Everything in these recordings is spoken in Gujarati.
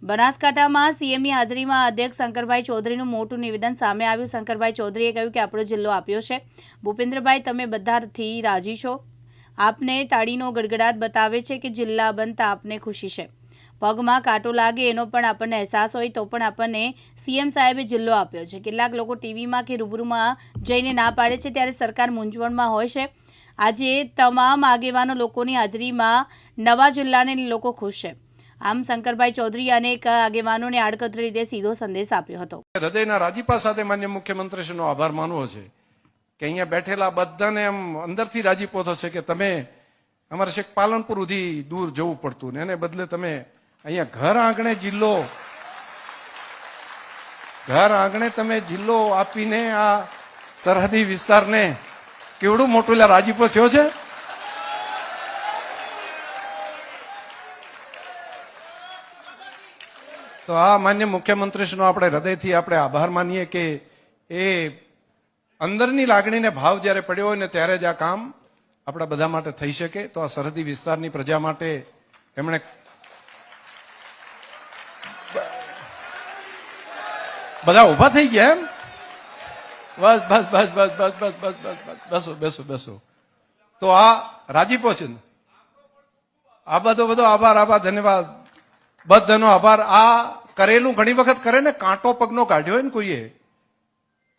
બનાસકાંઠામાં સીએમની હાજરીમાં અધ્યક્ષ શંકરભાઈ ચૌધરીનું મોટું નિવેદન સામે આવ્યું। શંકરભાઈ ચૌધરીએ કહ્યું કે આપણો જિલ્લો આપ્યો છે। ભૂપેન્દ્રભાઈ, તમે બધાથી રાજી છો? આપને તાળીનો ગડગડાટ બતાવે છે કે જિલ્લા બનતા આપને ખુશી છે। પગમાં કાંટો લાગે એનો પણ આપણને અહેસાસ હોય તો પણ આપણને સીએમ સાહેબે જિલ્લો આપ્યો છે। કેટલાક લોકો ટીવીમાં કે રૂબરૂમાં જઈને ના પાડે છે ત્યારે સરકાર મૂંઝવણમાં હોય છે। આજે તમામ આગેવાનો લોકોની હાજરીમાં નવા જિલ્લાને લોકો ખુશ છે। આમ શંકરભાઈ ચૌધરી અનેક આગેવાનોને આડકતરી રીતે સીધો સંદેશ આપ્યો હતો। હૃદયના રાજીપા સાથે માન્ય મુખ્યમંત્રીશ્રીનો આભાર માનવો છે કે અહીંયા બેઠેલા બધાને એમ અંદરથી રાજીપો થશે કે તમે અમારે છેક પાલનપુર સુધી દૂર જવું પડતું ને એને બદલે તમે અહીંયા ઘર આંગણે તમે જિલ્લો આપીને આ સરહદી વિસ્તારને કેવડું મોટું રાજીપો થયો છે। તો આ માન્ય મુખ્યમંત્રીશ્રીનો આપણે હૃદયથી આપણે આભાર માનીએ કે એ અંદરની લાગણીને ભાવ જ્યારે પડ્યો હોય ને ત્યારે જ આ કામ આપણા બધા માટે થઈ શકે। તો આ સરહદી વિસ્તારની પ્રજા માટે એમણે બધા ઉભા થઈ ગયા એમ બસ બસ બસ બસ બસ બસ બસ બસ બેસો બેસો બેસો। તો આ રાજીપો છે આ બધો આભાર ધન્યવાદ બધાનો આભાર। આ કરેલું ઘણી વખત કરે ને કાંટો પગનો કાઢ્યો હોય ને કોઈએ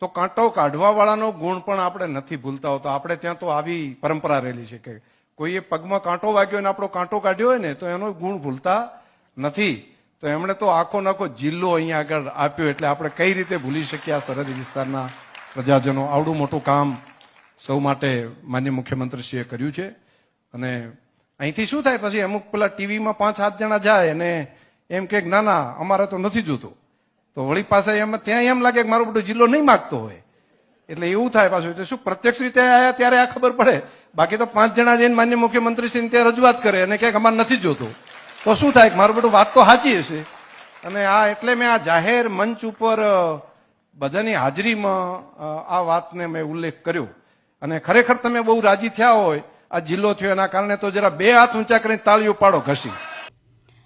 તો કાંટો કાઢવા વાળાનો ગુણ પણ આપણે નથી ભૂલતા હોતા। આપણે ત્યાં તો આવી પરંપરા રહેલી છે કે કોઈએ પગમાં કાંટો વાગ્યો ને આપણો કાંટો કાઢ્યો હોય ને તો એનો ગુણ ભૂલતા નથી। તો એમણે તો આખો જિલ્લો અહીંયા આગળ આપ્યો એટલે આપણે કઈ રીતે ભૂલી શકીએ આ સરહદી વિસ્તારના પ્રજાજનો। આવડું મોટું કામ સૌ માટે માન્ય મુખ્યમંત્રીશ્રીએ કર્યું છે। અને અહીંથી શું થાય પછી અમુક પેલા ટીવીમાં 5-7 જણા જાય અને એમ કે ના ના અમારે તો નથી જોતું તો વળી પાસે ત્યાં એમ લાગે કે મારો બધો જિલ્લો નહીં માગતો હોય એટલે એવું થાય પાછું। એટલે શું પ્રત્યક્ષ રીતે આવ્યા ત્યારે આ ખબર પડે, બાકી તો 5 જણા જઈને માન્ય મુખ્યમંત્રીશ્રીને ત્યાં રજૂઆત કરે અને કે અમારે નથી જોતું તો શું થાય મારું બધું વાત તો સાચી હશે। અને આ એટલે મેં આ જાહેર મંચ ઉપર બધાની હાજરીમાં આ વાતને મેં ઉલ્લેખ કર્યો અને ખરેખર તમે બહુ રાજી થયા હોય આ જિલ્લો થયો એના કારણે તો જરા 2 હાથ ઊંચા કરીને તાળીઓ પાડો ઘસી।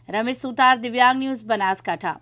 રમેશ સુતાર, દિવ્યાંગ ન્યૂઝ, બનાસકાંઠા।